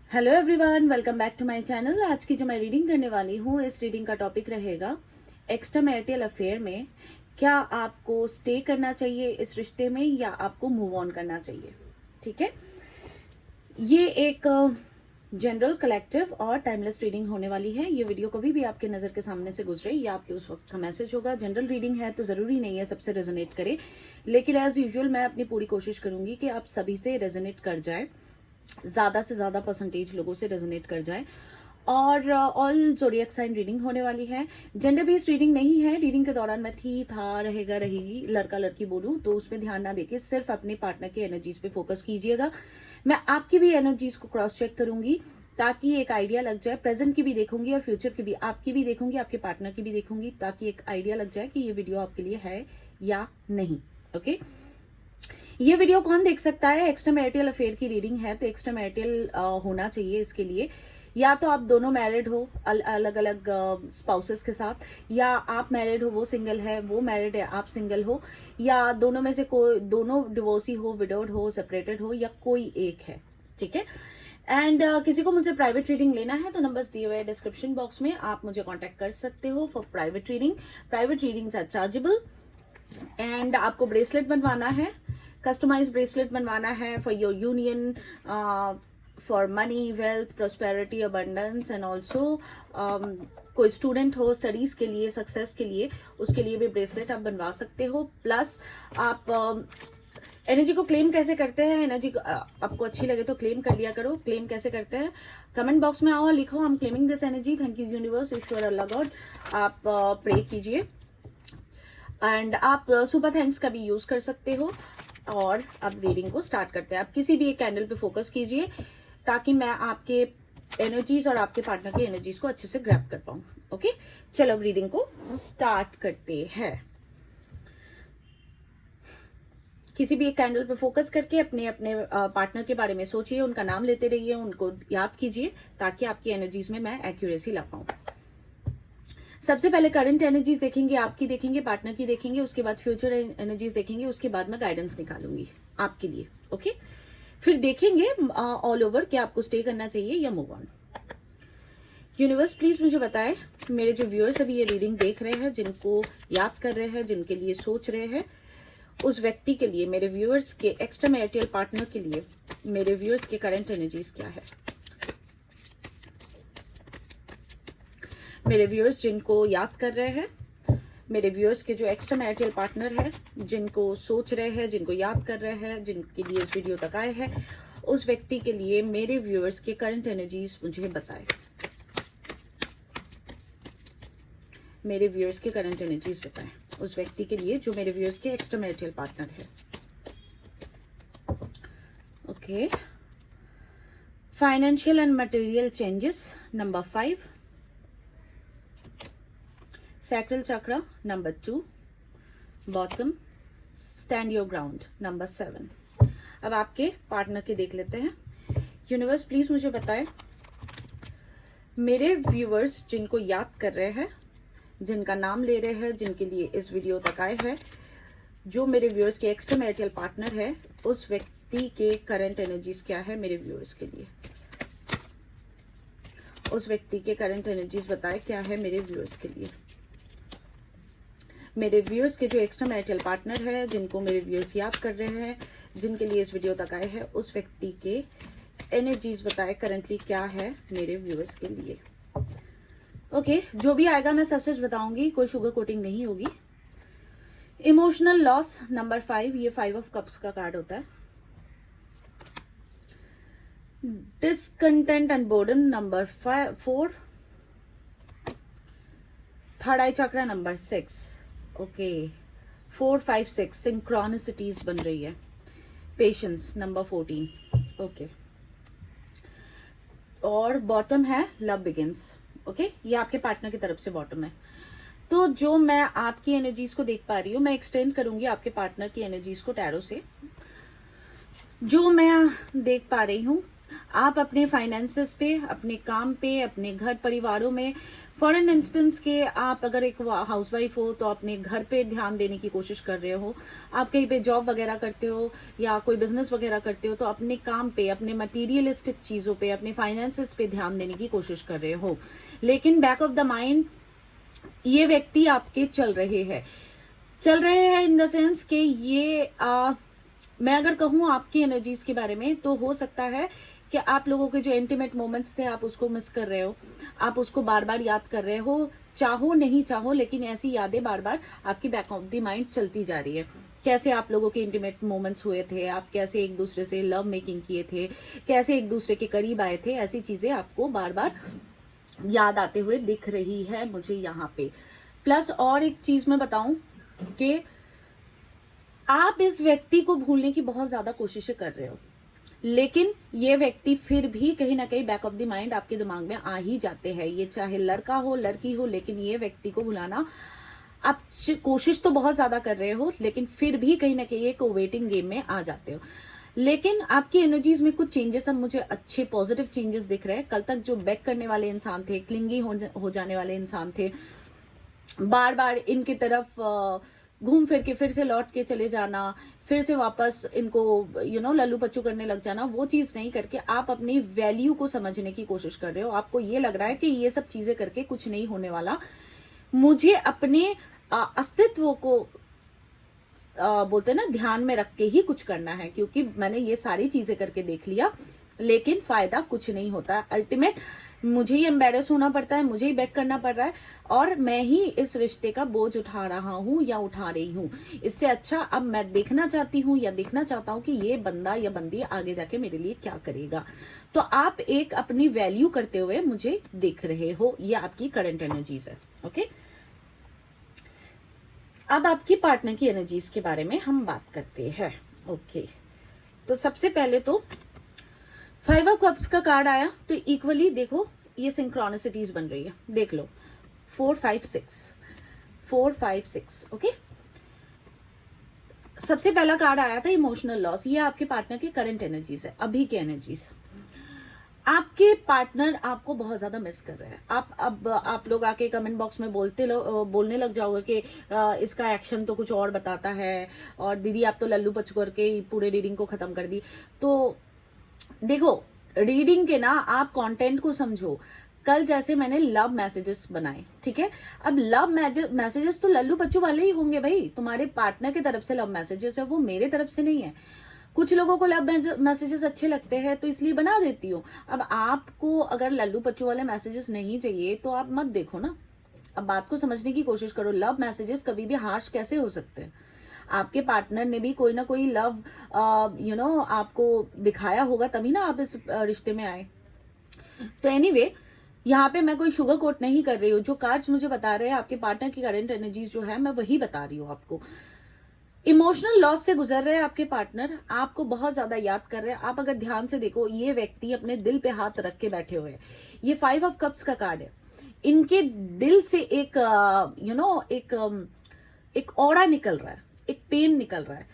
Hello everyone, welcome back to my channel. आज की जो मैं रीडिंग करने वाली हूँ, इस रीडिंग का टॉपिक रहेगा एक्स्ट्रा मैरिटल अफेयर में क्या आपको स्टे करना चाहिए इस रिश्ते में या आपको मूव ऑन करना चाहिए। ठीक है, ये एक जनरल कलेक्टिव और टाइमलेस रीडिंग होने वाली है। ये वीडियो कभी भी आपके नज़र के सामने से गुजरे या आपके उस वक्त का मैसेज होगा। जनरल रीडिंग है तो ज़रूरी नहीं है सबसे रेजोनेट करे, लेकिन एज यूजुअल मैं अपनी पूरी कोशिश करूंगी कि आप सभी से रेजोनेट कर जाए, ज़्यादा से ज़्यादा परसेंटेज लोगों से रेजोनेट कर जाए। और ऑल जोडियक साइन रीडिंग होने वाली है। जेंडर बेस्ड रीडिंग नहीं है। रीडिंग के दौरान मैं थी, था, रहेगा, रहेगी, लड़का लड़की बोलूं तो उसमें ध्यान ना देके सिर्फ अपने पार्टनर के एनर्जीज पे फोकस कीजिएगा। मैं आपकी भी एनर्जीज को क्रॉस चेक करूंगी ताकि एक आइडिया लग जाए। प्रेजेंट की भी देखूंगी और फ्यूचर की भी, आपकी भी देखूंगी, आपके पार्टनर की भी देखूंगी, ताकि एक आइडिया लग जाए कि ये वीडियो आपके लिए है या नहीं। ओके, ये वीडियो कौन देख सकता है? एक्स्ट्रा मैरिटल अफेयर की रीडिंग है तो एक्स्ट्रा मैरिटल होना चाहिए इसके लिए। या तो आप दोनों मैरिड हो अलग अलग स्पाउसेस के साथ, या आप मैरिड हो वो सिंगल है, वो मैरिड है आप सिंगल हो, या दोनों में से कोई, दोनों डिवोर्सी हो, विडोड हो, सेपरेटेड हो, या कोई एक है। ठीक है, एंड किसी को मुझसे प्राइवेट रीडिंग लेना है तो नंबर्स दिए हुए डिस्क्रिप्शन बॉक्स में, आप मुझे कांटेक्ट कर सकते हो for private reading. Private readings are chargeable. And आपको ब्रेसलेट बनवाना है, कस्टमाइज ब्रेसलेट बनवाना है for your union, for money, wealth, prosperity, abundance, and also कोई स्टूडेंट हो स्टडीज के लिए, सक्सेस के लिए, उसके लिए भी ब्रेसलेट आप बनवा सकते हो। प्लस आप एनर्जी को क्लेम कैसे करते हैं, एनर्जी आपको अच्छी लगे तो क्लेम कर लिया करो। क्लेम कैसे करते हैं कमेंट बॉक्स में आओ, लिखो I am claiming this energy, thank you universe, Ishwar, Allah God. आप प्रे कीजिए एंड आप सुपर थैंक्स का भी यूज कर सकते हो। और अब रीडिंग को स्टार्ट करते हैं। आप किसी भी एक कैंडल पे फोकस कीजिए ताकि मैं आपके एनर्जीज और आपके पार्टनर की एनर्जीज को अच्छे से ग्रैब कर पाऊं। ओके, चलो अब रीडिंग को स्टार्ट करते हैं। किसी भी एक कैंडल पे फोकस करके अपने अपने पार्टनर के बारे में सोचिए, उनका नाम लेते रहिए, उनको याद कीजिए ताकि आपकी एनर्जीज में मैं एक्यूरेसी ला पाऊं। सबसे पहले करंट एनर्जीज देखेंगे, आपकी देखेंगे, पार्टनर की देखेंगे, उसके बाद फ्यूचर एनर्जीज देखेंगे, उसके बाद मैं गाइडेंस निकालूंगी आपके लिए। ओके, फिर देखेंगे ऑल ओवर कि आपको स्टे करना चाहिए या मूव ऑन। यूनिवर्स प्लीज मुझे बताएं, मेरे जो व्यूअर्स अभी ये रीडिंग देख रहे हैं, जिनको याद कर रहे हैं, जिनके लिए सोच रहे हैं, उस व्यक्ति के लिए, मेरे व्यूअर्स के एक्स्ट्रा मैरिटल पार्टनर के लिए मेरे व्यूअर्स के करंट एनर्जीज क्या है। मेरे व्यूअर्स जिनको याद कर रहे हैं, मेरे व्यूअर्स के जो एक्स्ट्रा मैरिटल पार्टनर है, जिनको सोच रहे हैं, जिनको याद कर रहे हैं, जिनके लिए इस वीडियो तक आए हैं, उस व्यक्ति के लिए मेरे व्यूअर्स के करंट एनर्जीज मुझे बताएं। मेरे व्यूअर्स के करंट एनर्जीज बताएं उस व्यक्ति के लिए जो मेरे व्यूअर्स के एक्स्ट्रा मैरिटल पार्टनर है। Okay, financial and material changes number 5, sacral chakra number 2, bottom, stand your ground number 7। अब आपके पार्टनर के देख लेते हैं। यूनिवर्स प्लीज मुझे बताएं, मेरे व्यूअर्स जिनको याद कर रहे हैं, जिनका नाम ले रहे हैं, जिनके लिए इस वीडियो तक आए हैं, जो मेरे व्यूअर्स के एक्स्ट्रा मैरिटल पार्टनर है, उस व्यक्ति के करंट एनर्जीज क्या है मेरे व्यूअर्स के लिए। उस व्यक्ति के करंट एनर्जीज बताएं क्या है मेरे व्यूअर्स के लिए। मेरे व्यूअर्स के जो एक्स्ट्रा मैरिटल पार्टनर है, जिनको मेरे व्यूअर्स याद कर रहे हैं, जिनके लिए इस वीडियो तक आए हैं, उस व्यक्ति के एनर्जीज बताए करंटली क्या है मेरे व्यूअर्स के लिए। ओके, जो भी आएगा मैं सच सच बताऊंगी, कोई शुगर कोटिंग नहीं होगी। इमोशनल लॉस नंबर 5, ये 5 ऑफ कप्स का कार्ड होता है। Discontent and Borden number 4, third eye chakra number 6। Okay, 4, 5, 6 सिंक्रोनिसिटीज बन रही है। Patience number 14। ओके, और बॉटम है लव बिगिंस। ओके, ये आपके पार्टनर की तरफ से बॉटम है। तो जो मैं आपकी एनर्जीज को देख पा रही हूँ, मैं एक्सटेंड करूंगी आपके पार्टनर की एनर्जीज को टैरो से। जो मैं देख पा रही हूँ, आप अपने फाइनेंसेस पे, अपने काम पे, अपने घर परिवारों में, फॉर एन इंस्टेंस के आप अगर एक हाउसवाइफ हो तो अपने घर पे ध्यान देने की कोशिश कर रहे हो, आप कहीं पे जॉब वगैरह करते हो या कोई बिजनेस वगैरह करते हो तो अपने काम पे, अपने मटीरियलिस्टिक चीजों पे, अपने फाइनेंसेस पे ध्यान देने की कोशिश कर रहे हो, लेकिन बैक ऑफ द माइंड ये व्यक्ति आपके चल रहे हैं इन द सेंस कि ये मैं अगर कहूँ आपकी एनर्जीज के बारे में तो हो सकता है कि आप लोगों के जो इंटीमेट मोमेंट्स थे आप उसको मिस कर रहे हो, आप उसको बार बार याद कर रहे हो, चाहो नहीं चाहो, लेकिन ऐसी यादें बार बार आपकी बैक ऑफ द माइंड चलती जा रही है। कैसे आप लोगों के इंटीमेट मोमेंट्स हुए थे, आप कैसे एक दूसरे से लव मेकिंग किए थे, कैसे एक दूसरे के करीब आए थे, ऐसी चीजें आपको बार बार याद आते हुए दिख रही है मुझे यहाँ पे। प्लस और एक चीज मैं बताऊं कि आप इस व्यक्ति को भूलने की बहुत ज्यादा कोशिशें कर रहे हो, लेकिन ये व्यक्ति फिर भी कहीं ना कहीं बैक ऑफ द माइंड आपके दिमाग में आ ही जाते हैं। ये चाहे लड़का हो लड़की हो, लेकिन ये व्यक्ति को भुलाना आप कोशिश तो बहुत ज्यादा कर रहे हो, लेकिन फिर भी कहीं ना कहीं एक वेटिंग गेम में आ जाते हो। लेकिन आपकी एनर्जीज में कुछ चेंजेस अब मुझे अच्छे पॉजिटिव चेंजेस दिख रहे हैं। कल तक जो बैक करने वाले इंसान थे, क्लिंगी हो जाने वाले इंसान थे, बार बार इनकी तरफ घूम फिर के फिर से लौट के चले जाना, फिर से वापस इनको लल्लू पच्चू करने लग जाना, वो चीज नहीं करके आप अपनी वैल्यू को समझने की कोशिश कर रहे हो। आपको ये लग रहा है कि ये सब चीजें करके कुछ नहीं होने वाला, मुझे अपने अस्तित्व को बोलते हैं ना ध्यान में रख के ही कुछ करना है, क्योंकि मैंने ये सारी चीजें करके देख लिया लेकिन फायदा कुछ नहीं होता है। अल्टीमेट मुझे ही एम्बेरस होना पड़ता है, मुझे ही बैक करना पड़ रहा है और मैं ही इस रिश्ते का बोझ उठा रहा हूं या उठा रही हूं। इससे अच्छा अब मैं देखना चाहती हूं या देखना चाहता हूं कि ये बंदा या बंदी आगे जाके मेरे लिए क्या करेगा। तो आप एक अपनी वैल्यू करते हुए मुझे देख रहे हो, ये आपकी करंट एनर्जीज है। ओके, अब आपकी पार्टनर की एनर्जीज के बारे में हम बात करते हैं। ओके, तो सबसे पहले तो 5 ऑफ कप्स का कार्ड आया, तो इक्वली देखो ये सिंक्रोनिसिटीज बन रही है, देख लो 4 5 6। ओके, सबसे पहला कार्ड आया था इमोशनल लॉस। ये आपके पार्टनर की करंट एनर्जीज है, अभी की एनर्जीज। आपके पार्टनर आपको बहुत ज्यादा मिस कर रहे हैं। आप लोग आके कमेंट बॉक्स में बोलने लग जाओगे कि इसका एक्शन तो कुछ और बताता है और दीदी आप तो लल्लू पच करके पूरे रीडिंग को खत्म कर दी। तो देखो, रीडिंग के ना आप कंटेंट को समझो। कल जैसे मैंने लव मैसेजेस बनाए, ठीक है, अब लव मैसेजेस तो लल्लू बच्चू वाले ही होंगे भाई। तुम्हारे पार्टनर की तरफ से लव मैसेजेस है, वो मेरे तरफ से नहीं है। कुछ लोगों को लव मैसेजेस अच्छे लगते हैं तो इसलिए बना देती हूँ। अब आपको अगर लल्लू पच्चू वाले मैसेजेस नहीं चाहिए तो आप मत देखो ना। अब बात को समझने की कोशिश करो। लव मैसेजेस कभी भी हार्श कैसे हो सकते हैं? आपके पार्टनर ने भी कोई ना कोई लव आपको दिखाया होगा, तभी ना आप इस रिश्ते में आए। तो एनीवे, यहाँ पे मैं कोई शुगर कोट नहीं कर रही हूँ। जो कार्ड्स मुझे बता रहे हैं आपके पार्टनर की करंट एनर्जीज जो है, मैं वही बता रही हूँ आपको। इमोशनल लॉस से गुजर रहे हैं आपके पार्टनर, आपको बहुत ज्यादा याद कर रहे हैं। आप अगर ध्यान से देखो, ये व्यक्ति अपने दिल पे हाथ रख के बैठे हुए हैं। ये 5 ऑफ कप्स का कार्ड है। इनके दिल से एक एक ऑरा निकल रहा है, एक पेन निकल रहा है।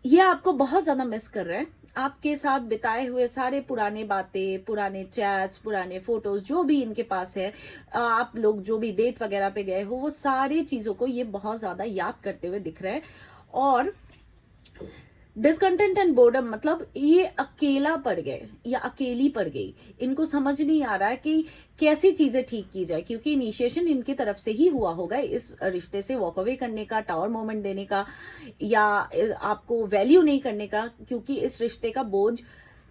ये आपको बहुत ज्यादा मिस कर रहे हैं। आपके साथ बिताए हुए सारे पुराने बातें, पुराने चैट्स, पुराने फोटोज जो भी इनके पास है, आप लोग जो भी डेट वगैरह पे गए हो, वो सारी चीजों को ये बहुत ज्यादा याद करते हुए दिख रहे हैं। और डिसकंटेंट एंड बोर्डम, मतलब ये अकेला पड़ गए या अकेली पड़ गई। इनको समझ नहीं आ रहा है कि कैसी चीजें ठीक की जाए, क्योंकि इनिशिएशन इनकी तरफ से ही हुआ होगा इस रिश्ते से वॉक अवे करने का, टावर मोमेंट देने का, या आपको वैल्यू नहीं करने का। क्योंकि इस रिश्ते का बोझ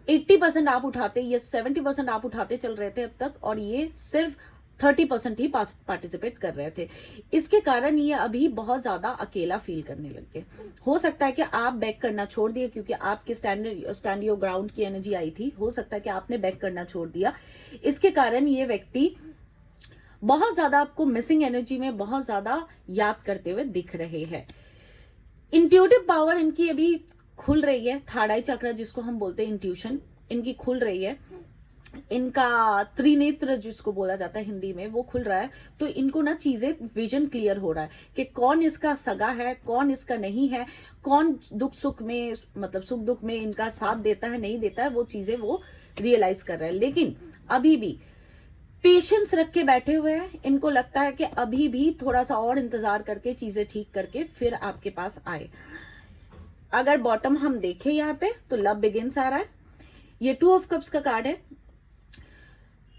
80% आप उठाते या 70% आप उठाते चल रहे थे अब तक, और ये सिर्फ 30% ही पार्टिसिपेट कर रहे थे। इसके कारण ये अभी बहुत ज्यादा अकेला फील करने लग गए। हो सकता है कि आप बैक करना छोड़ दिए, क्योंकि आपके स्टैंड योर ग्राउंड की एनर्जी आई थी। हो सकता है कि आपने बैक करना छोड़ दिया। इसके कारण ये व्यक्ति बहुत ज्यादा आपको मिसिंग एनर्जी में बहुत ज्यादा याद करते हुए दिख रहे हैं। इंट्यूटिव पावर इनकी अभी खुल रही है। थर्ड आई चक्र जिसको हम बोलते हैं इंट्यूशन, इनकी खुल रही है। इनका त्रिनेत्र जिसको बोला जाता है हिंदी में, वो खुल रहा है। तो इनको ना चीजें विजन क्लियर हो रहा है कि कौन इसका सगा है, कौन इसका नहीं है, कौन दुख सुख में, मतलब सुख दुख में इनका साथ देता है नहीं देता है, वो चीजें वो रियलाइज कर रहे हैं, लेकिन अभी भी पेशेंस रख के बैठे हुए हैं। इनको लगता है कि अभी भी थोड़ा सा और इंतजार करके चीजें ठीक करके फिर आपके पास आए। अगर बॉटम हम देखें यहाँ पे तो लव बिगिंस आ रहा है, ये 2 ऑफ कप्स का कार्ड है।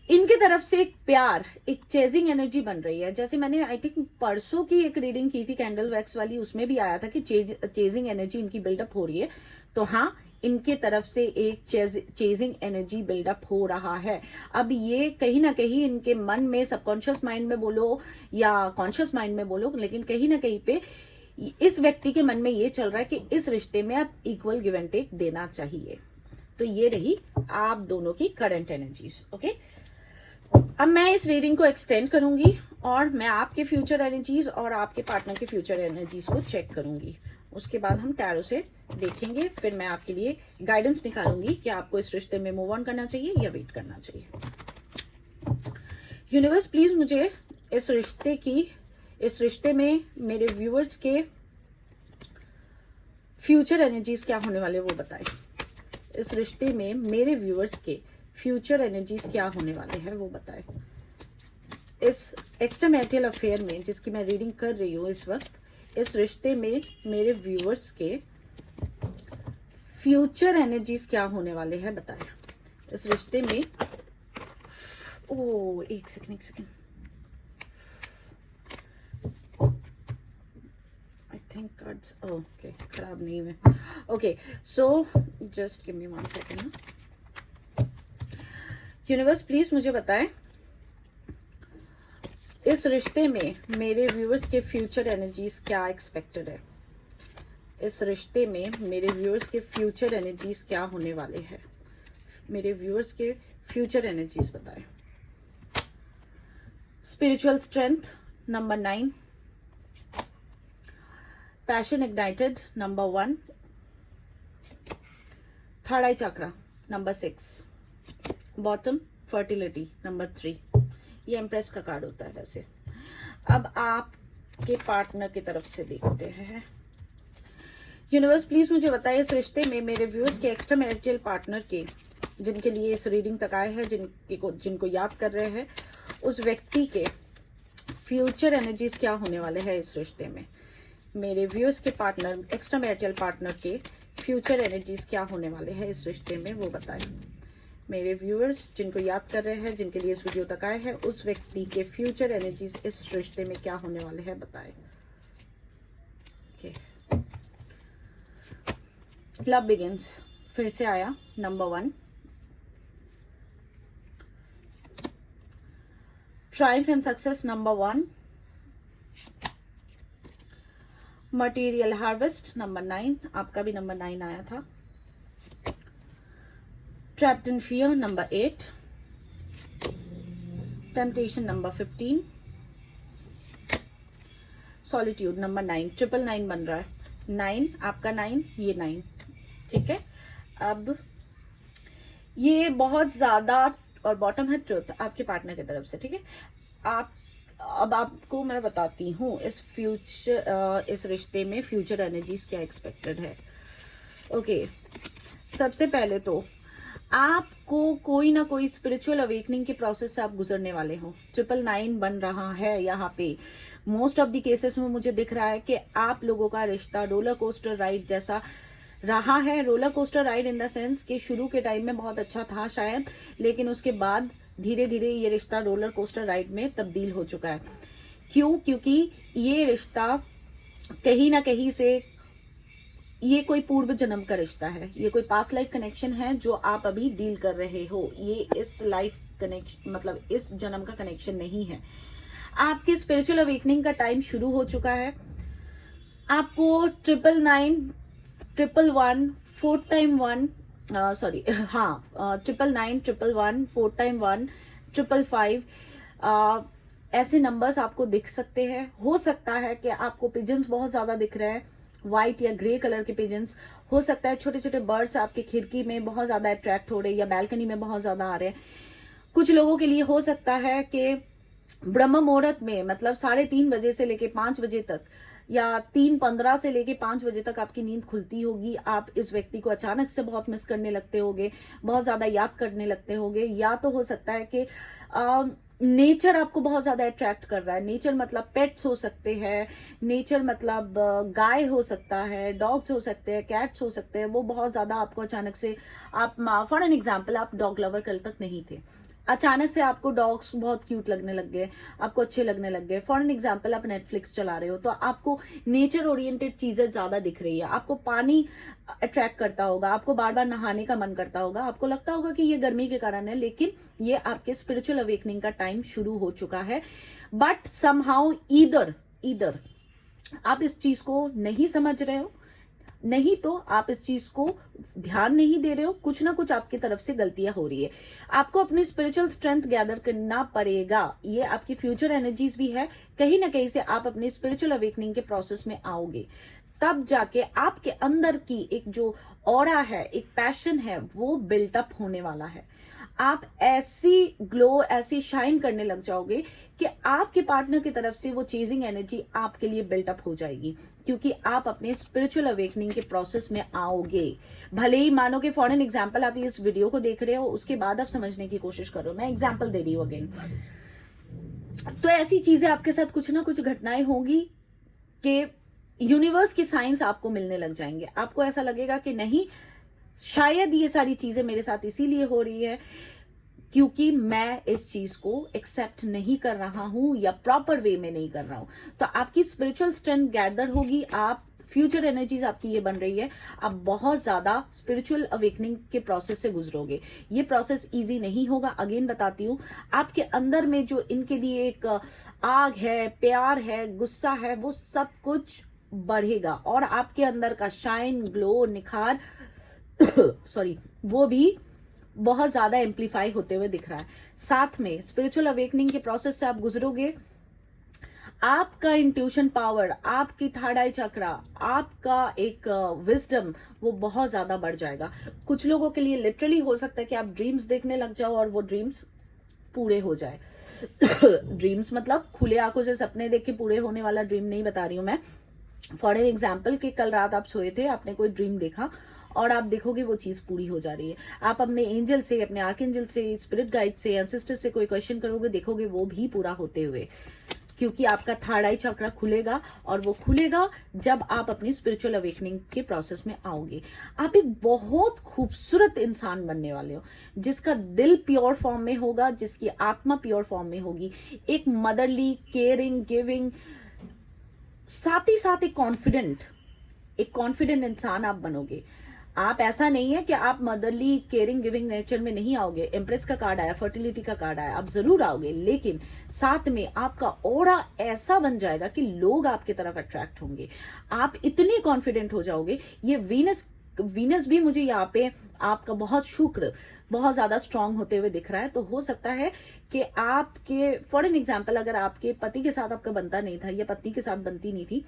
इनकी तरफ से एक प्यार, एक चेजिंग एनर्जी बन रही है। जैसे मैंने आई थिंक परसों की एक रीडिंग की थी कैंडल वैक्स वाली, उसमें भी आया था कि चेजिंग एनर्जी इनकी बिल्डअप हो रही है। तो हाँ, इनके तरफ से एक चेजिंग एनर्जी बिल्डअप हो रहा है। अब ये कहीं ना कहीं इनके मन में, सबकॉन्शियस माइंड में बोलो या कॉन्शियस माइंड में बोलो, लेकिन कहीं ना कहीं पे इस व्यक्ति के मन में ये चल रहा है कि इस रिश्ते में आप इक्वल गिव एंड टेक देना चाहिए। तो ये रही आप दोनों की करंट एनर्जीज। ओके, अब मैं इस रीडिंग को एक्सटेंड करूंगी और मैं आपके फ्यूचर एनर्जीज और आपके पार्टनर के फ्यूचर एनर्जीज को चेक करूंगी। उसके बाद हम टैरो से देखेंगे, फिर मैं आपके लिए गाइडेंस निकालूंगी कि आपको इस रिश्ते में मूव ऑन करना चाहिए या वेट करना चाहिए। यूनिवर्स प्लीज मुझे इस रिश्ते में मेरे व्यूअर्स के फ्यूचर एनर्जीज क्या होने वाले वो बताएं। इस रिश्ते में मेरे व्यूअर्स के फ्यूचर एनर्जीज क्या होने वाले हैं वो बताएं। इस एक्स्ट्रा मैरिटल अफेयर में जिसकी मैं रीडिंग कर रही हूँ इस वक्त, इस रिश्ते में मेरे व्यूअर्स के फ्यूचर एनर्जीज क्या होने वाले हैं बताएं। इस रिश्ते में एक second I think cards okay खराब नहीं हुए। Okay, so just give me 1 second. Universe please मुझे बताएं इस रिश्ते में मेरे व्यूअर्स के फ्यूचर एनर्जीज क्या एक्सपेक्टेड है। इस रिश्ते में मेरे व्यूअर्स के फ्यूचर एनर्जीज क्या होने वाले हैं। मेरे व्यूअर्स के फ्यूचर एनर्जीज बताएं। Spiritual strength number 9, passion ignited number 1, third eye chakra number 6, bottom fertility number 3। ये एम्प्रेस का कार्ड होता है वैसे। अब आपके पार्टनर की तरफ से देखते हैं। यूनिवर्स प्लीज मुझे बताइए इस रिश्ते में मेरे व्यूअर्स के एक्स्ट्रा मैरिटल पार्टनर के, जिनके लिए इस रीडिंग तक आए हैं, जिनको याद कर रहे हैं, उस व्यक्ति के फ्यूचर एनर्जीज क्या होने वाले हैं इस रिश्ते में। मेरे व्यूअर्स के पार्टनर, एक्स्ट्रा मैरिटल पार्टनर के फ्यूचर एनर्जीज क्या होने वाले हैं इस रिश्ते में वो बताएं। मेरे व्यूअर्स जिनको याद कर रहे हैं, जिनके लिए इस वीडियो तक आए हैं, उस व्यक्ति के फ्यूचर एनर्जीज इस रिश्ते में क्या होने वाले हैं बताएं। लव बिगिंस फिर से आया number 1, Triumph and success number 1, material harvest number 9, आपका भी नंबर 9 आया था, trapped in fear number 8, temptation number 15, solitude number 9, 999 बन रहा है। 9 आपका 9, ये 9, ठीक है। अब ये बहुत ज्यादा, और बॉटम है ट्रुथ आपके पार्टनर की तरफ से, ठीक है। अब आपको मैं बताती हूँ इस रिश्ते में फ्यूचर एनर्जीज क्या एक्सपेक्टेड है। ओके, सबसे पहले तो आपको कोई ना कोई स्पिरिचुअल अवेकनिंग के प्रोसेस से आप गुजरने वाले हो। 999 बन रहा है यहाँ पे। मोस्ट ऑफ द केसेस में मुझे दिख रहा है कि आप लोगों का रिश्ता रोलर कोस्टर राइड जैसा रहा है। Roller coaster ride in the sense कि शुरू के टाइम में बहुत अच्छा था शायद, लेकिन उसके बाद धीरे धीरे ये रिश्ता रोलर कोस्टर राइड में तब्दील हो चुका है। क्यों? क्योंकि ये रिश्ता कहीं ना कहीं से, ये कोई पूर्व जन्म का रिश्ता है, ये कोई पास्ट लाइफ कनेक्शन है जो आप अभी डील कर रहे हो। ये इस लाइफ कनेक्शन, मतलब इस जन्म का कनेक्शन नहीं है। आपकी स्पिरिचुअल अवेकनिंग का टाइम शुरू हो चुका है। आपको 999, 111, 4 टाइम 1, सॉरी हाँ 999, 111, 4 टाइम 1, 555 ऐसे नंबर्स आपको दिख सकते हैं। हो सकता है कि आपको पिजन्स बहुत ज्यादा दिख रहे हैं, व्हाइट या ग्रे कलर के पिजन्स। हो सकता है छोटे छोटे बर्ड्स आपके खिड़की में बहुत ज्यादा अट्रैक्ट हो रहे हैं या बैल्कनी में बहुत ज्यादा आ रहे हैं। कुछ लोगों के लिए हो सकता है कि ब्रह्म मुहूर्त में, मतलब 3:30 बजे से लेके 5 बजे तक या 3:15 से लेके 5 बजे तक आपकी नींद खुलती होगी, आप इस व्यक्ति को अचानक से बहुत मिस करने लगते होगे, बहुत ज्यादा याद करने लगते होगे। या तो हो सकता है कि नेचर आपको बहुत ज्यादा अट्रैक्ट कर रहा है। नेचर मतलब पेट्स हो सकते हैं, नेचर मतलब गाय हो सकता है, डॉग्स हो सकते हैं, कैट्स हो सकते हैं। वो बहुत ज्यादा आपको अचानक से, आप फॉर एन एग्जाम्पल आप डॉग लवर कल तक नहीं थे, अचानक से आपको डॉग्स बहुत क्यूट लगने लग गए, आपको अच्छे लगने लग गए। फॉर एन एग्जाम्पल आप नेटफ्लिक्स चला रहे हो तो आपको नेचर ओरिएंटेड चीजें ज्यादा दिख रही है, आपको पानी अट्रैक्ट करता होगा, आपको बार बार नहाने का मन करता होगा, आपको लगता होगा कि ये गर्मी के कारण है, लेकिन ये आपके स्पिरिचुअल अवेकनिंग का टाइम शुरू हो चुका है। बट समहाउ ईदर आप इस चीज को नहीं समझ रहे हो, नहीं तो आप इस चीज को ध्यान नहीं दे रहे हो, कुछ ना कुछ आपकी तरफ से गलतियां हो रही है। आपको अपनी स्पिरिचुअल स्ट्रेंथ गैदर करना पड़ेगा, ये आपकी फ्यूचर एनर्जीज भी है। कहीं ना कहीं से आप अपनी स्पिरिचुअल अवेकनिंग के प्रोसेस में आओगे, तब जाके आपके अंदर की एक जो ऑरा है, एक पैशन है, वो बिल्टअप होने वाला है। आप ऐसी ग्लो, ऐसी शाइन करने लग जाओगे कि आपके पार्टनर की तरफ से वो चेजिंग एनर्जी आपके लिए बिल्टअप हो जाएगी, क्योंकि आप अपने स्पिरिचुअल अवेकनिंग के प्रोसेस में आओगे। भले ही मानो कि फॉर एन एग्जाम्पल आप इस वीडियो को देख रहे हो, उसके बाद आप समझने की कोशिश करो, मैं एग्जाम्पल दे रही हूँ अगेन। तो ऐसी चीजें आपके साथ कुछ ना कुछ घटनाएं होंगी कि यूनिवर्स की साइंस आपको मिलने लग जाएंगे। आपको ऐसा लगेगा कि नहीं, शायद ये सारी चीजें मेरे साथ इसीलिए हो रही है क्योंकि मैं इस चीज को एक्सेप्ट नहीं कर रहा हूं या प्रॉपर वे में नहीं कर रहा हूं। तो आपकी स्पिरिचुअल स्ट्रेंथ गैदर होगी, आप फ्यूचर एनर्जीज आपकी ये बन रही है, आप बहुत ज्यादा स्पिरिचुअल अवेकनिंग के प्रोसेस से गुजरोगे। ये प्रोसेस इजी नहीं होगा, अगेन बताती हूँ। आपके अंदर में जो इनके लिए एक आग है, प्यार है, गुस्सा है, वो सब कुछ बढ़ेगा और आपके अंदर का शाइन, ग्लो, निखार सॉरी, वो भी बहुत ज्यादा एम्पलीफाई होते हुए दिख रहा है। साथ में स्पिरिचुअल अवेकनिंग के प्रोसेस से आप गुजरोगे, आपका इंट्यूशन पावर, आपकी थर्ड आई चक्रा, आपका एक विजडम, वो बहुत ज्यादा बढ़ जाएगा। कुछ लोगों के लिए लिटरली हो सकता है कि आप ड्रीम्स देखने लग जाओ और वो ड्रीम्स पूरे हो जाए। ड्रीम्स मतलब खुले आंखों से सपने देख के पूरे होने वाला ड्रीम नहीं बता रही हूं मैं। फॉर एन एग्जाम्पल कि कल रात आप सोए थे, आपने कोई ड्रीम देखा और आप देखोगे वो चीज पूरी हो जा रही है। आप अपने एंजल से, अपने आर्क एंजल से, स्पिरिट गाइड से, एंसेस्टर से कोई क्वेश्चन करोगे, देखोगे वो भी पूरा होते हुए, क्योंकि आपका थर्ड आई चक्रा खुलेगा और वो खुलेगा जब आप अपनी स्पिरिचुअल अवेकनिंग के प्रोसेस में आओगे। आप एक बहुत खूबसूरत इंसान बनने वाले हो, जिसका दिल प्योर फॉर्म में होगा, जिसकी आत्मा प्योर फॉर्म में होगी। एक मदरली, केयरिंग, गिविंग, साथ ही साथ एक कॉन्फिडेंट इंसान आप बनोगे। आप ऐसा नहीं है कि आप मदरली, केयरिंग, गिविंग नेचर में नहीं आओगे। एम्प्रेस का कार्ड आया, फर्टिलिटी का कार्ड आया, आप जरूर आओगे, लेकिन साथ में आपका ऑरा ऐसा बन जाएगा कि लोग आपकी तरफ अट्रैक्ट होंगे। आप इतने कॉन्फिडेंट हो जाओगे। ये वीनस भी मुझे यहाँ पे आपका बहुत शुक्र बहुत ज्यादा स्ट्रांग होते हुए दिख रहा है। तो हो सकता है कि आपके, फॉर एन एग्जाम्पल, अगर आपके पति के साथ आपका बनता नहीं था या पत्नी के साथ बनती नहीं थी,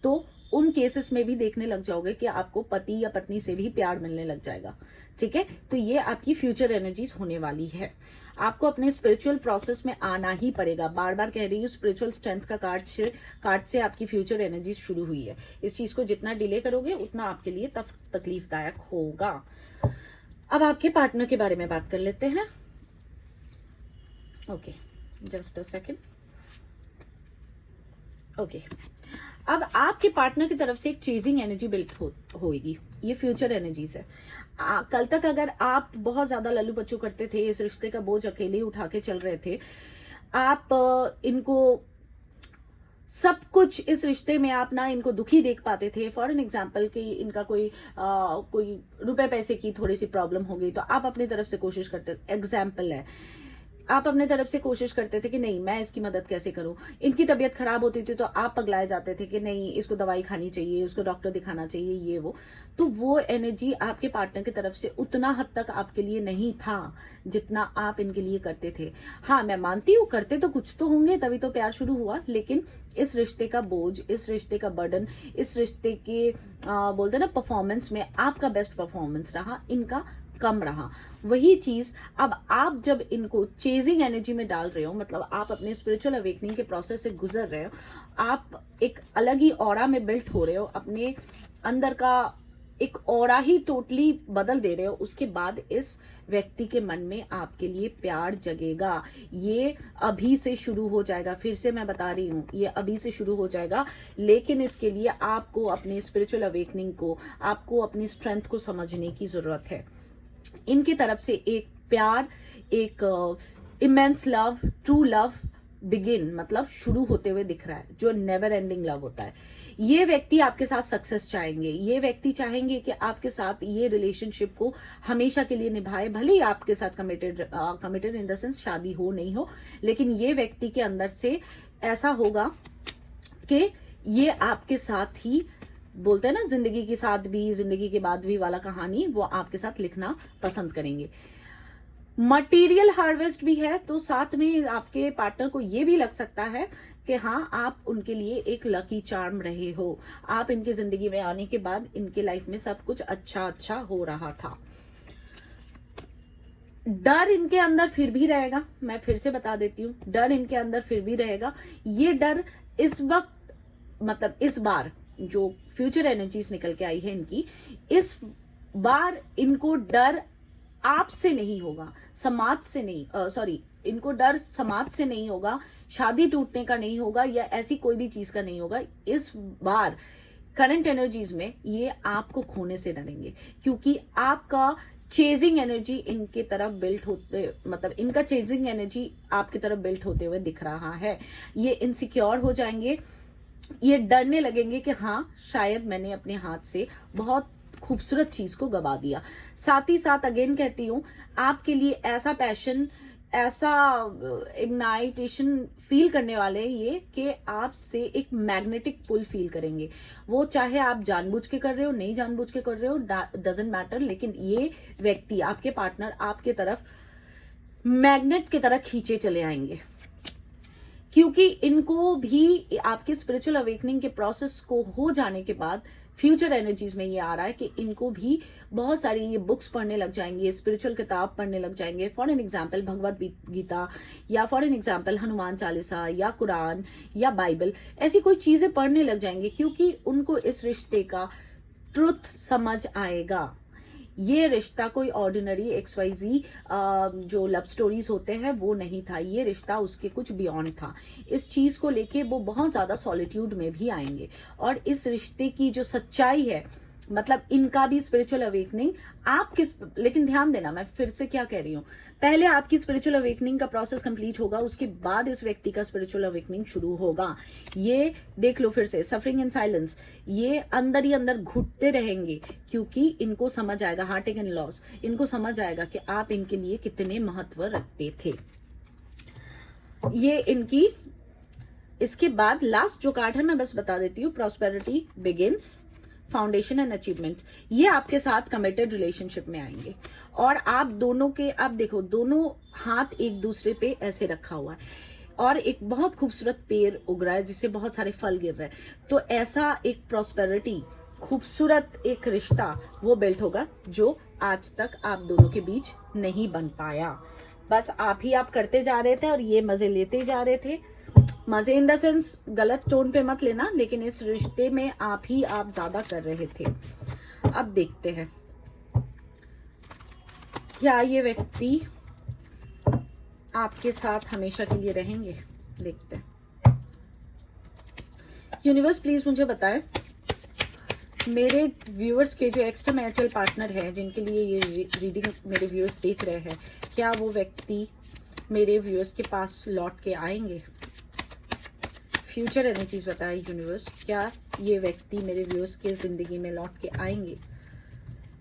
तो उन केसेस में भी देखने लग जाओगे कि आपको पति या पत्नी से भी प्यार मिलने लग जाएगा। ठीक है, तो ये आपकी फ्यूचर एनर्जीज होने वाली है। आपको अपने स्पिरिचुअल प्रोसेस में आना ही पड़ेगा। बार बार कह रही हूँ, स्पिरिचुअल स्ट्रेंथ का कार्ड से आपकी फ्यूचर एनर्जीज शुरू हुई है। इस चीज को जितना डिले करोगे उतना आपके लिए तकलीफदायक होगा। अब आपके पार्टनर के बारे में बात कर लेते हैं। Okay, just a second. Okay, अब आपके पार्टनर की तरफ से एक चेजिंग एनर्जी बिल्ट होगी। ये फ्यूचर एनर्जीज है। कल तक अगर आप बहुत ज्यादा लल्लू बच्चू करते थे, इस रिश्ते का बोझ अकेले ही उठा के चल रहे थे, आप इनको सब कुछ, इस रिश्ते में आप ना इनको दुखी देख पाते थे। फॉर एन एग्जाम्पल कि इनका कोई रुपए पैसे की थोड़ी सी प्रॉब्लम हो गई, तो आप अपनी तरफ से कोशिश करते, एग्जाम्पल है, आप अपने तरफ से कोशिश करते थे कि नहीं मैं इसकी मदद कैसे करूं। इनकी तबीयत खराब होती थी तो आप पगलाए जाते थे कि नहीं इसको दवाई खानी चाहिए, उसको डॉक्टर दिखाना चाहिए, ये वो। तो वो एनर्जी आपके पार्टनर की तरफ से उतना हद तक आपके लिए नहीं था जितना आप इनके लिए करते थे। हाँ, मैं मानती हूँ करते तो कुछ तो होंगे, तभी तो प्यार शुरू हुआ, लेकिन इस रिश्ते का बोझ, इस रिश्ते का बर्डन, इस रिश्ते के बोलते ना परफॉर्मेंस में आपका बेस्ट परफॉर्मेंस रहा, इनका कम रहा। वही चीज अब आप जब इनको चेजिंग एनर्जी में डाल रहे हो, मतलब आप अपने स्पिरिचुअल अवेकनिंग के प्रोसेस से गुजर रहे हो, आप एक अलग ही ऑरा में बिल्ट हो रहे हो, अपने अंदर का एक ऑरा ही टोटली बदल दे रहे हो, उसके बाद इस व्यक्ति के मन में आपके लिए प्यार जगेगा। ये अभी से शुरू हो जाएगा, फिर से मैं बता रही हूँ, ये अभी से शुरू हो जाएगा, लेकिन इसके लिए आपको अपनी स्पिरिचुअल अवेकनिंग को, आपको अपनी स्ट्रेंथ को समझने की जरूरत है। इनकी तरफ से एक प्यार, एक immense love, true love begin, मतलब शुरू होते हुए दिख रहा है, जो नेवर एंडिंग लव होता है। ये व्यक्ति आपके साथ सक्सेस चाहेंगे, ये व्यक्ति चाहेंगे कि आपके साथ ये रिलेशनशिप को हमेशा के लिए निभाए, भले ही आपके साथ कमिटेड इन द सेंस शादी हो नहीं हो, लेकिन ये व्यक्ति के अंदर से ऐसा होगा कि ये आपके साथ ही, बोलते हैं ना जिंदगी के साथ भी जिंदगी के बाद भी वाला कहानी, वो आपके साथ लिखना पसंद करेंगे। मटेरियल हार्वेस्ट भी है, तो साथ में आपके पार्टनर को ये भी लग सकता है कि हाँ, आप उनके लिए एक लकी चार्म रहे हो, आप इनके जिंदगी में आने के बाद इनके लाइफ में सब कुछ अच्छा अच्छा हो रहा था। डर इनके अंदर फिर भी रहेगा, मैं फिर से बता देती हूँ, डर इनके अंदर फिर भी रहेगा। ये डर इस वक्त, मतलब इस बार जो फ्यूचर एनर्जीज निकल के आई है इनकी, इस बार इनको डर आपसे नहीं होगा, समाज से नहीं, सॉरी, इनको डर समाज से नहीं होगा, शादी टूटने का नहीं होगा, या ऐसी कोई भी चीज का नहीं होगा। इस बार करंट एनर्जीज में ये आपको खोने से डरेंगे, क्योंकि आपका चेजिंग एनर्जी इनके तरफ बिल्ट होते, मतलब इनका चेजिंग एनर्जी आपकी तरफ बिल्ट होते हुए दिख रहा है। ये इनसिक्योर हो जाएंगे, ये डरने लगेंगे कि हाँ, शायद मैंने अपने हाथ से बहुत खूबसूरत चीज को गवा दिया। साथ ही साथ अगेन कहती हूँ, आपके लिए ऐसा पैशन, ऐसा इग्नाइटेशन फील करने वाले हैं ये, कि आपसे एक मैग्नेटिक पुल फील करेंगे। वो चाहे आप जानबूझ के कर रहे हो, नहीं जानबूझ के कर रहे हो, डजंट मैटर, लेकिन ये व्यक्ति, आपके पार्टनर, आपके तरफ मैग्नेट की तरह खींचे चले आएंगे, क्योंकि इनको भी आपके स्पिरिचुअल अवेकनिंग के प्रोसेस को हो जाने के बाद फ्यूचर एनर्जीज में ये आ रहा है कि इनको भी बहुत सारी ये बुक्स पढ़ने लग जाएंगे, स्पिरिचुअल किताब पढ़ने लग जाएंगे। For an example Bhagavad Gita, या for an example Hanuman Chalisa, या कुरान, या बाइबल, ऐसी कोई चीजें पढ़ने लग जाएंगे, क्योंकि उनको इस रिश्ते का ट्रुथ समझ आएगा। ये रिश्ता कोई ऑर्डिनरी XYZ जो लव स्टोरीज होते हैं वो नहीं था, ये रिश्ता उसके कुछ बियॉन्ड था। इस चीज को लेके वो बहुत ज्यादा सॉलिट्यूड में भी आएंगे, और इस रिश्ते की जो सच्चाई है, मतलब इनका भी स्पिरिचुअल अवेकनिंग आप किस, लेकिन ध्यान देना, मैं फिर से क्या कह रही हूँ, पहले आपकी स्पिरिचुअल अवेकनिंग का प्रोसेस कंप्लीट होगा, उसके बाद इस व्यक्ति का स्पिरिचुअल अवेकनिंग शुरू होगा। ये देख लो फिर से, सफरिंग इन साइलेंस, ये अंदर ही अंदर घुटते रहेंगे, क्योंकि इनको समझ आएगा, हार्ट एंड लॉस, इनको समझ आएगा कि आप इनके लिए कितने महत्व रखते थे। ये इनकी, इसके बाद लास्ट जो कार्ड है मैं बस बता देती हूँ, prosperity begins, foundation and achievement. ये आपके साथ कमिटेड रिलेशनशिप में आएंगे, और आप दोनों के, आप देखो, दोनों हाथ एक दूसरे पे ऐसे रखा हुआ है, और एक बहुत खूबसूरत पेड़ उग रहा है जिससे बहुत सारे फल गिर रहे हैं। तो ऐसा एक प्रॉस्पेरिटी, खूबसूरत एक रिश्ता वो बिल्ट होगा, जो आज तक आप दोनों के बीच नहीं बन पाया। बस आप ही आप करते जा रहे थे और ये मजे लेते जा रहे थे। मजे इन द सेंस गलत टोन पे मत लेना, लेकिन इस रिश्ते में आप ही आप ज्यादा कर रहे थे। अब देखते हैं क्या ये व्यक्ति आपके साथ हमेशा के लिए रहेंगे। देखते हैं। यूनिवर्स प्लीज मुझे बताएं, मेरे व्यूअर्स के जो एक्स्ट्रा मैरिटल पार्टनर है, जिनके लिए ये रीडिंग मेरे व्यूअर्स देख रहे हैं, क्या वो व्यक्ति मेरे व्यूअर्स के पास लौट के आएंगे? फ्यूचर एनर्जीज बताएं यूनिवर्स, क्या ये व्यक्ति मेरे व्यूअर्स के जिंदगी में लौट के आएंगे?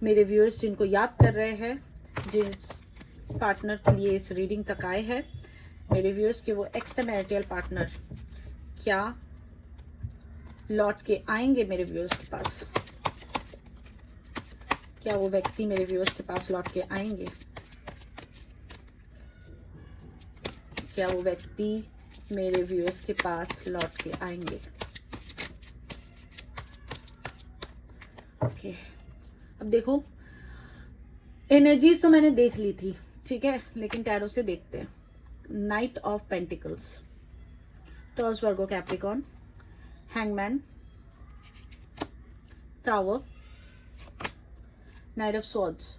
मेरे व्यूअर्स जिनको याद कर रहे हैं, जिस पार्टनर के लिए इस रीडिंग तक आए हैं, मेरे व्यूअर्स के वो एक्स्ट्रा मैरिटल पार्टनर क्या लौट के आएंगे मेरे व्यूअर्स के पास? क्या वो व्यक्ति मेरे व्यूअर्स के पास लौट के आएंगे? क्या वो व्यक्ति मेरे व्यूअर्स के पास लौट के आएंगे? ओके, अब देखो, एनर्जीज तो मैंने देख ली थी, ठीक है, लेकिन टैरो से देखते हैं। Night of pentacles, Taurus Virgo Capricorn, hangman, tower, night of swords,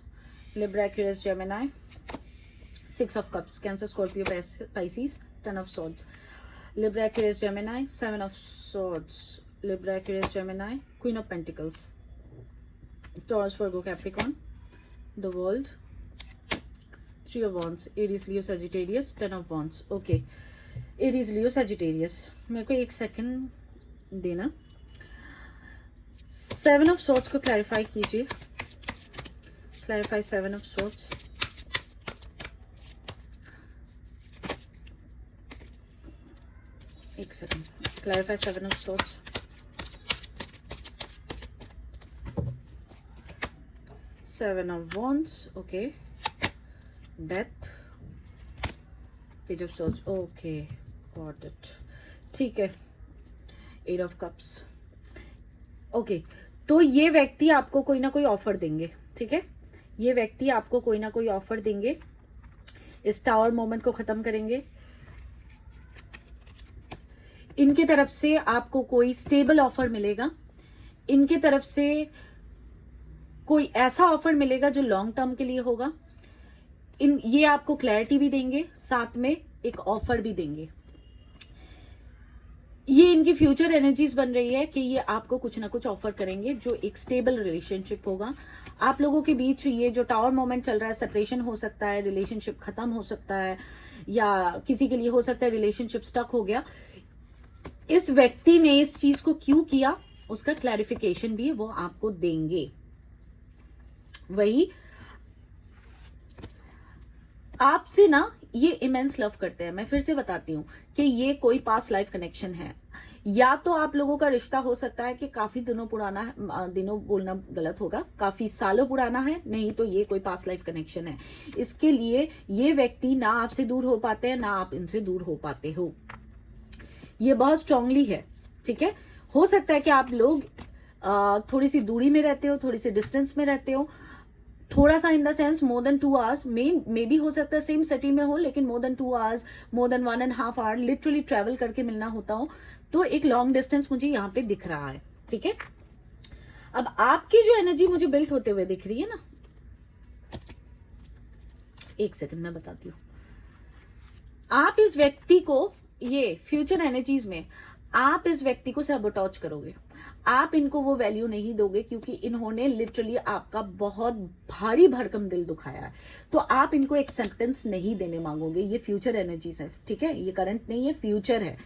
Libra, Aquarius, Gemini, six of cups, cancer, Scorpio, Pisces, ten of swords, Libra, Aquarius, Gemini, seven of swords, Libra, Aquarius, Gemini, queen of pentacles, Taurus Virgo Capricorn, the world, three of wands, Aries, Leo, Sagittarius, ten of wands. Okay, Aries, Leo, Sagittarius. मेरे को एक second देना। Seven of swords को clarify कीजिए, clarify seven of swords. एक second, clarify seven of swords. Seven of wands, okay, death, page of swords, okay, got it, ठीक है, eight of cups. Okay, तो ये व्यक्ति आपको कोई ना कोई ऑफर देंगे, ठीक है, ये व्यक्ति आपको कोई ना कोई ऑफर देंगे, इस टावर मोमेंट को खत्म करेंगे। इनकी तरफ से आपको कोई स्टेबल ऑफर मिलेगा, इनकी तरफ से कोई ऐसा ऑफर मिलेगा जो लॉन्ग टर्म के लिए होगा। ये आपको क्लैरिटी भी देंगे, साथ में एक ऑफर भी देंगे। ये इनकी फ्यूचर एनर्जीज बन रही है कि ये आपको कुछ ना कुछ ऑफर करेंगे जो एक स्टेबल रिलेशनशिप होगा। आप लोगों के बीच ये जो टावर मोमेंट चल रहा है, सेपरेशन हो सकता है, रिलेशनशिप खत्म हो सकता है, या किसी के लिए हो सकता है रिलेशनशिप स्टक हो गया। इस व्यक्ति ने इस चीज को क्यों किया, उसका क्लैरिफिकेशन भी वो आपको देंगे। वही आपसे ना ये इमेंस लव करते हैं। मैं फिर से बताती हूँ कि ये कोई पास्ट लाइफ कनेक्शन है, या तो आप लोगों का रिश्ता हो सकता है कि काफी दिनों पुराना है, दिनों बोलना गलत होगा, काफी सालों पुराना है, नहीं तो ये कोई पास्ट लाइफ कनेक्शन है। इसके लिए ये व्यक्ति ना आपसे दूर हो पाते हैं, ना आप इनसे दूर हो पाते हो। ये बहुत स्ट्रांगली है, ठीक है। हो सकता है कि आप लोग थोड़ी सी दूरी में रहते हो, थोड़ी सी डिस्टेंस में रहते हो, थोड़ा सा in the sense more than 2 hours मे भी हो सकता है सेम सिटी में हो, लेकिन more than 2 hours, more than 1.5 hour literally travel करके मिलना होता हो, तो एक लॉन्ग डिस्टेंस मुझे यहाँ पे दिख रहा है, ठीक है। अब आपकी जो एनर्जी मुझे बिल्ट होते हुए दिख रही है ना, एक सेकंड मैं बताती हूँ। आप इस व्यक्ति को, ये फ्यूचर एनर्जीज में आप इस व्यक्ति को सबोटॉच करोगे, आप इनको वो वैल्यू नहीं दोगे क्योंकि इन्होंने लिटरली आपका बहुत भारी भरकम दिल दुखाया है, तो आप इनको एक्सेप्टेंस नहीं देने मांगोगे। ये फ्यूचर एनर्जीज है, ठीक है, ये करंट नहीं है, फ्यूचर है।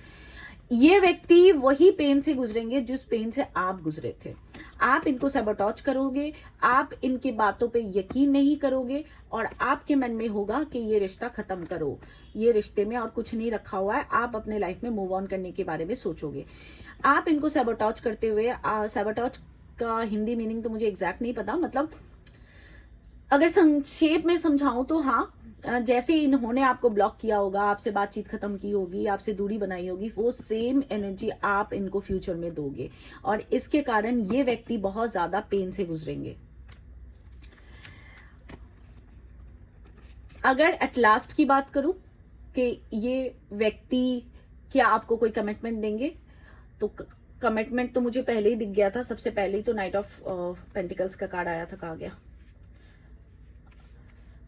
ये व्यक्ति वही पेन से गुजरेंगे जिस पेन से आप गुजरे थे। आप इनको सबोटॉच करोगे, आप इनकी बातों पे यकीन नहीं करोगे, और आपके मन में होगा कि ये रिश्ता खत्म करो, ये रिश्ते में और कुछ नहीं रखा हुआ है, आप अपने लाइफ में मूव ऑन करने के बारे में सोचोगे। आप इनको सबोटॉच करते हुए, सबोटॉच का हिंदी मीनिंग तो मुझे एग्जैक्ट नहीं पता, मतलब अगर संक्षेप में समझाऊं तो हाँ, जैसे इन्होंने आपको ब्लॉक किया होगा, आपसे बातचीत खत्म की होगी, आपसे दूरी बनाई होगी, वो सेम एनर्जी आप इनको फ्यूचर में दोगे, और इसके कारण ये व्यक्ति बहुत ज्यादा पेन से गुजरेंगे। अगर एट लास्ट की बात करूं कि ये व्यक्ति क्या आपको कोई कमिटमेंट देंगे, तो कमिटमेंट तो मुझे पहले ही दिख गया था। सबसे पहले ही तो नाइट ऑफ पेंटिकल्स का कार्ड आया था, कहा गया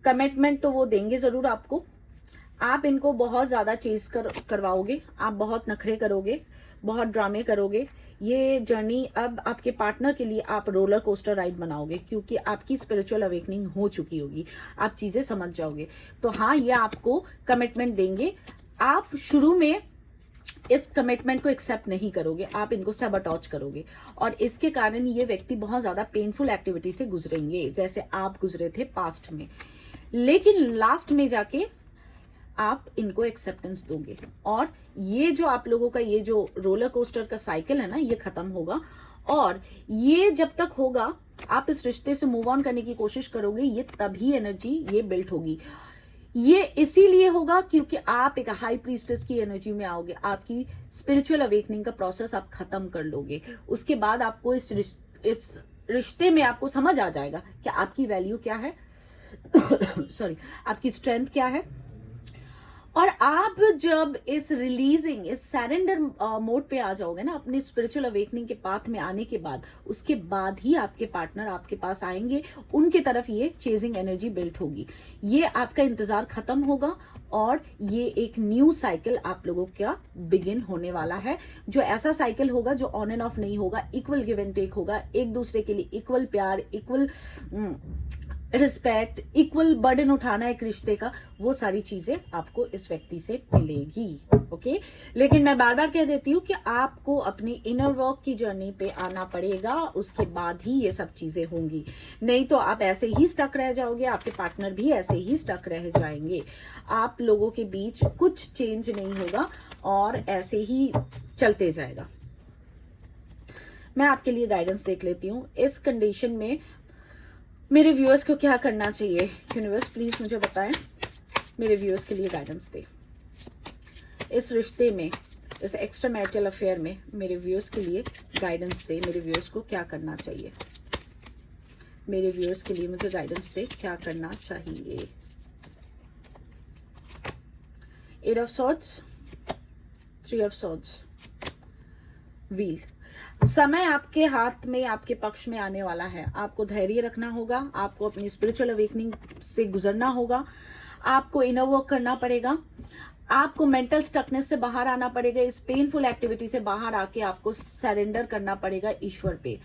कमिटमेंट तो वो देंगे जरूर आपको। आप इनको बहुत ज्यादा चेज करवाओगे, आप बहुत नखरे करोगे, बहुत ड्रामे करोगे। ये जर्नी अब आपके पार्टनर के लिए आप रोलर कोस्टर राइड बनाओगे, क्योंकि आपकी स्पिरिचुअल अवेकनिंग हो चुकी होगी, आप चीजें समझ जाओगे। तो हाँ, ये आपको कमिटमेंट देंगे। आप शुरू में इस कमिटमेंट को एक्सेप्ट नहीं करोगे, आप इनको सबोटॉच करोगे, और इसके कारण ये व्यक्ति बहुत ज्यादा पेनफुल एक्टिविटी से गुजरेंगे, जैसे आप गुजरे थे पास्ट में। लेकिन लास्ट में जाके आप इनको एक्सेप्टेंस दोगे, और ये जो आप लोगों का ये जो रोलर कोस्टर का साइकिल है ना, ये खत्म होगा। और ये जब तक होगा, आप इस रिश्ते से मूव ऑन करने की कोशिश करोगे, ये तभी एनर्जी ये बिल्ट होगी। ये इसीलिए होगा क्योंकि आप एक हाई प्रीस्टेस की एनर्जी में आओगे, आपकी स्पिरिचुअल अवेकनिंग का प्रोसेस आप खत्म कर लोगे। उसके बाद आपको इस रिश्ते में आपको समझ आ जाएगा कि आपकी वैल्यू क्या है, सॉरी, आपकी स्ट्रेंथ क्या है। और आप जब इस रिलीजिंग, इस सरेंडर मोड पे आ जाओगे ना, अपने स्पिरिचुअल अवेकनिंग के पाथ में आने के बाद, उसके बाद ही आपके पार्टनर आपके पास आएंगे, उनके तरफ ये चेजिंग एनर्जी बिल्ड होगी, ये आपका इंतजार खत्म होगा और ये एक न्यू साइकिल आप लोगों का बिगिन होने वाला है, जो ऐसा साइकिल होगा जो ऑन एंड ऑफ नहीं होगा, इक्वल गिव एंड टेक होगा, एक दूसरे के लिए इक्वल प्यार, इक्वल रिस्पेक्ट, इक्वल बर्डन उठाना एक रिश्ते का, वो सारी चीजें आपको इस व्यक्ति से मिलेगी। ओके, लेकिन मैं बार बार कह देती हूँ कि आपको अपनी इनर वर्क की जर्नी पे आना पड़ेगा, उसके बाद ही ये सब चीजें होंगी, नहीं तो आप ऐसे ही स्टक रह जाओगे, आपके पार्टनर भी ऐसे ही स्टक रह जाएंगे, आप लोगों के बीच कुछ चेंज नहीं होगा और ऐसे ही चलते जाएगा। मैं आपके लिए गाइडेंस देख लेती हूँ, इस कंडीशन में मेरे व्यूअर्स को क्या करना चाहिए। यूनिवर्स प्लीज मुझे बताएं, मेरे व्यूअर्स के लिए गाइडेंस दे। इस रिश्ते में, इस एक्स्ट्रा मैरिटल अफेयर में मेरे व्यूअर्स के लिए गाइडेंस दे, मेरे व्यूअर्स को क्या करना चाहिए। मेरे व्यूअर्स के लिए मुझे गाइडेंस दे, क्या करना चाहिए। 8 of swords, 3 of swords, wheel. समय आपके हाथ में, आपके पक्ष में आने वाला है, आपको धैर्य रखना होगा, आपको अपनी स्पिरिचुअल अवेकनिंग से गुजरना होगा, आपको इनर वर्क करना पड़ेगा, आपको मेंटल स्टकनेस से बाहर आना पड़ेगा, इस पेनफुल एक्टिविटी से बाहर आके आपको सरेंडर करना पड़ेगा ईश्वर पे,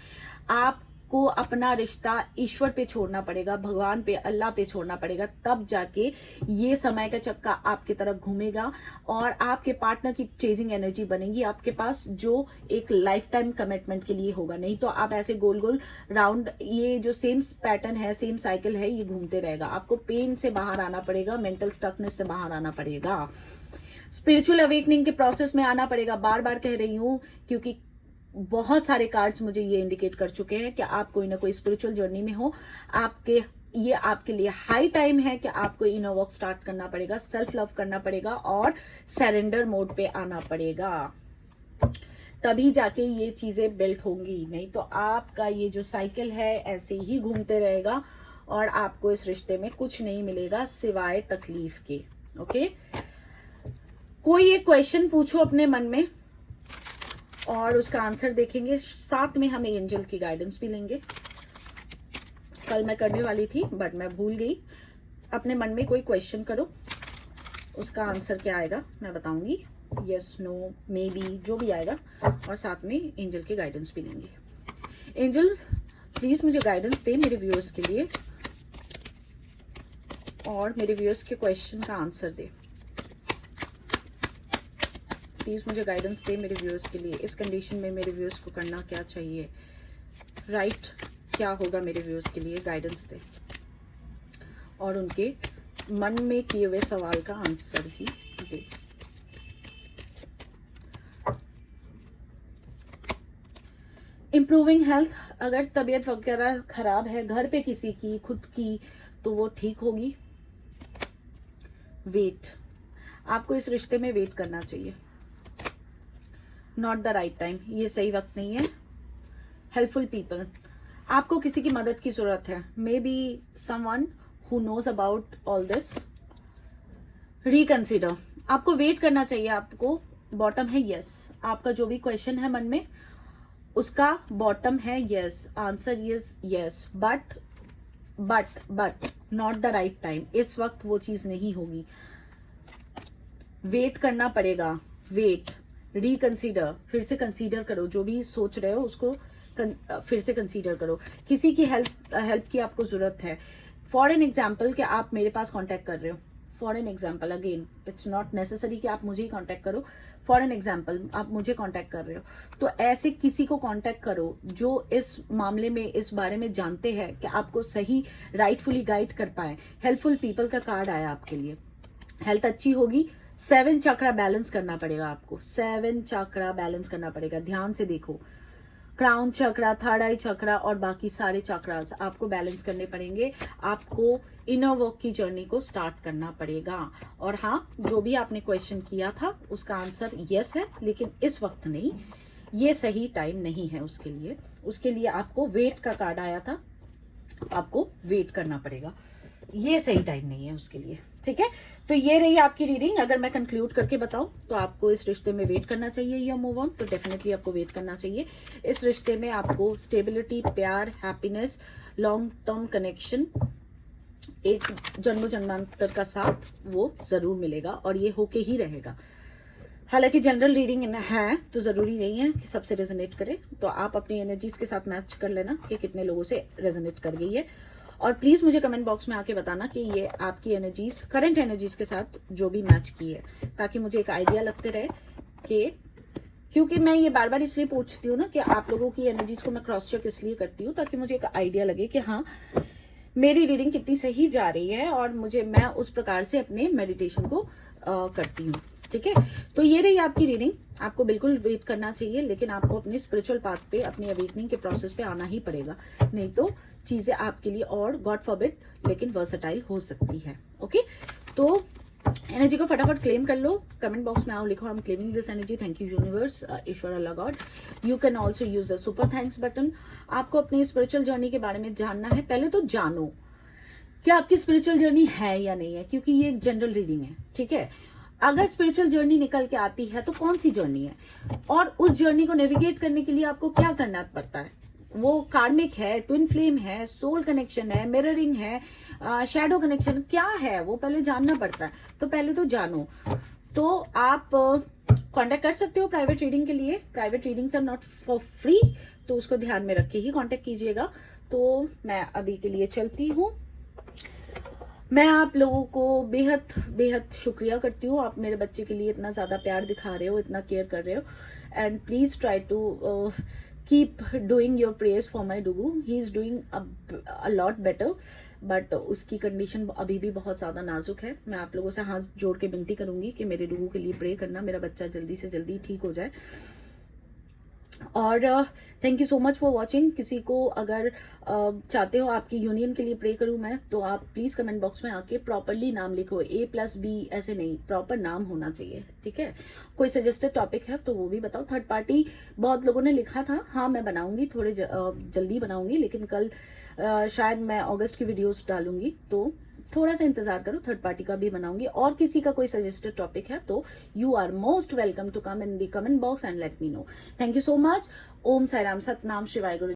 आपको अपना रिश्ता ईश्वर पे छोड़ना पड़ेगा, भगवान पे, अल्लाह पे छोड़ना पड़ेगा, तब जाके ये समय का चक्का आपकी तरफ घूमेगा और आपके पार्टनर की चेजिंग एनर्जी बनेगी आपके पास, जो एक लाइफ टाइम कमिटमेंट के लिए होगा। नहीं तो आप ऐसे गोल गोल राउंड, ये जो सेम पैटर्न है, सेम साइकिल है, ये घूमते रहेगा। आपको पेन से बाहर आना पड़ेगा, मेंटल स्टकनेस से बाहर आना पड़ेगा, स्पिरिचुअल अवेकनिंग के प्रोसेस में आना पड़ेगा। बार बार कह रही हूं क्योंकि बहुत सारे कार्ड्स मुझे ये इंडिकेट कर चुके हैं कि आप कोई ना कोई स्पिरिचुअल जर्नी में हो, ये आपके लिए हाई टाइम है कि आपको इनर वर्क स्टार्ट करना पड़ेगा, सेल्फ लव करना पड़ेगा और सरेंडर मोड पे आना पड़ेगा, तभी जाके ये चीजें बिल्ड होंगी। नहीं तो आपका ये जो साइकिल है ऐसे ही घूमते रहेगा और आपको इस रिश्ते में कुछ नहीं मिलेगा सिवाय तकलीफ के। ओके, कोई एक क्वेश्चन पूछो अपने मन में और उसका आंसर देखेंगे, साथ में हम एंजल की गाइडेंस भी लेंगे। कल मैं करने वाली थी बट मैं भूल गई। अपने मन में कोई क्वेश्चन करो, उसका आंसर क्या आएगा मैं बताऊंगी, यस नो मे बी जो भी आएगा, और साथ में एंजल की गाइडेंस भी लेंगे। एंजल प्लीज मुझे गाइडेंस दे मेरे व्यूअर्स के लिए और मेरे व्यूअर्स के क्वेश्चन का आंसर दे। प्लीज मुझे गाइडेंस दे मेरे व्यूअर्स के लिए, इस कंडीशन में मेरे व्यूअर्स को करना क्या चाहिए, राइट क्या होगा मेरे व्यूअर्स के लिए, गाइडेंस दे और उनके मन में किए हुए सवाल का आंसर भी दे। इम्प्रूविंग हेल्थ, अगर तबीयत वगैरह खराब है घर पे किसी की, खुद की, तो वो ठीक होगी। वेट, आपको इस रिश्ते में वेट करना चाहिए, नॉट द राइट टाइम, ये सही वक्त नहीं है। हेल्पफुल पीपल, आपको किसी की मदद की जरूरत है, maybe someone who knows about all this. Reconsider, आपको वेट करना चाहिए, आपको बॉटम है यस, आपका जो भी क्वेश्चन है मन में उसका बॉटम है yes, answer is yes, but not the right time, इस वक्त वो चीज नहीं होगी, वेट करना पड़ेगा। वेट, रिकंसीडर, फिर से कंसीडर करो, जो भी सोच रहे हो उसको फिर से कंसीडर करो। किसी की हेल्प की आपको जरूरत है, फॉर एन एग्जाम्पल कि आप मेरे पास कांटेक्ट कर रहे हो, for an example, again it's not necessary कि आप मुझे ही कांटेक्ट करो, फॉर एन एग्जाम्पल आप मुझे कांटेक्ट कर रहे हो, तो ऐसे किसी को कांटेक्ट करो जो इस मामले में, इस बारे में जानते हैं कि आपको सही राइटफुली गाइड कर पाए। हेल्पफुल पीपल का कार्ड आया आपके लिए, हेल्थ अच्छी होगी। 7 चक्रा बैलेंस करना पड़ेगा आपको, 7 चक्रा बैलेंस करना पड़ेगा, ध्यान से देखो, क्राउन चक्रा, थर्ड आई चक्रा और बाकी सारे चक्रास आपको बैलेंस करने पड़ेंगे। आपको इनर वर्क की जर्नी को स्टार्ट करना पड़ेगा। और हाँ, जो भी आपने क्वेश्चन किया था उसका आंसर यस है, लेकिन इस वक्त नहीं, ये सही टाइम नहीं है उसके लिए। उसके लिए आपको वेट का कार्ड आया था, आपको वेट करना पड़ेगा। ये सही टाइम नहीं है उसके लिए, ठीक है। तो ये रही आपकी रीडिंग। अगर मैं कंक्लूड करके बताऊं तो आपको इस रिश्ते में वेट करना चाहिए या मूव ऑन, तो डेफिनेटली आपको वेट करना चाहिए। इस रिश्ते में आपको स्टेबिलिटी, प्यार, हैप्पीनेस, लॉन्ग टर्म कनेक्शन, एक जन्म जन्मांतर का साथ वो जरूर मिलेगा और ये होके ही रहेगा। हालांकि जनरल रीडिंग है तो जरूरी नहीं है कि सबसे रेजोनेट करे, तो आप अपनी एनर्जीज के साथ मैच कर लेना कि कितने लोगों से रेजोनेट कर गई है। और प्लीज मुझे कमेंट बॉक्स में आके बताना कि ये आपकी एनर्जीज करंट एनर्जीज के साथ जो भी मैच की है, ताकि मुझे एक आइडिया लगते रहे कि, क्योंकि मैं ये बार बार इसलिए पूछती हूँ ना कि आप लोगों की एनर्जीज को मैं क्रॉस चेक इसलिए करती हूँ ताकि मुझे एक आइडिया लगे कि हाँ मेरी रीडिंग कितनी सही जा रही है और मैं उस प्रकार से अपने मेडिटेशन को करती हूँ, ठीक है। तो ये रही आपकी रीडिंग। आपको बिल्कुल वेट करना चाहिए, लेकिन आपको अपने स्पिरिचुअल पाथ पे, अपनी अवेकनिंग के प्रोसेस पे आना ही पड़ेगा, नहीं तो चीजें आपके लिए और गॉड फॉरबिड लेकिन वर्सेटाइल हो सकती है। ओके, तो एनर्जी को फटाफट क्लेम कर लो। कमेंट बॉक्स में आओ, लिखो I am claiming this energy, thank you universe, Ishwar, Allah, God. You can also use the super thanks button. आपको अपनी स्पिरिचुअल जर्नी के बारे में जानना है, पहले तो जानो कि आपकी स्पिरिचुअल जर्नी है या नहीं है, क्योंकि ये एक जनरल रीडिंग है, ठीक है। अगर स्पिरिचुअल जर्नी निकल के आती है तो कौन सी जर्नी है, और उस जर्नी को नेविगेट करने के लिए आपको क्या करना पड़ता है, वो कार्मिक है, ट्विन फ्लेम है, सोल कनेक्शन है, मिररिंग है, शैडो कनेक्शन, क्या है वो पहले जानना पड़ता है। तो पहले तो जानो। तो आप कांटेक्ट कर सकते हो प्राइवेट रीडिंग के लिए। Private readings are not for free, तो उसको ध्यान में रख के ही कांटेक्ट कीजिएगा। तो मैं अभी के लिए चलती हूँ। मैं आप लोगों को बेहद बेहद शुक्रिया करती हूँ, आप मेरे बच्चे के लिए इतना ज़्यादा प्यार दिखा रहे हो, इतना केयर कर रहे हो, and please try to keep doing your prayers for my डुगू। He is doing a lot better, but उसकी कंडीशन अभी भी बहुत ज़्यादा नाजुक है। मैं आप लोगों से हाथ जोड़ के विनती करूंगी कि मेरे डुगू के लिए प्रे करना, मेरा बच्चा जल्दी से जल्दी ठीक हो जाए। और thank you so much for watching. किसी को अगर चाहते हो आपकी यूनियन के लिए प्रे करूं मैं, तो आप प्लीज कमेंट बॉक्स में आके प्रॉपरली नाम लिखो, A+B ऐसे नहीं, प्रॉपर नाम होना चाहिए, ठीक है। कोई सजेस्टेड टॉपिक है तो वो भी बताओ। थर्ड पार्टी बहुत लोगों ने लिखा था, हाँ मैं बनाऊंगी, थोड़े जल्दी बनाऊंगी, लेकिन कल शायद मैं अगस्त की वीडियोस डालूंगी, तो थोड़ा सा इंतजार करो, थर्ड पार्टी का भी बनाऊंगी। और किसी का कोई सजेस्टेड टॉपिक है तो you are most welcome to come in the comment box and let me know. Thank you so much. Om Sai Ram, Satnam शिवाय, गुरु।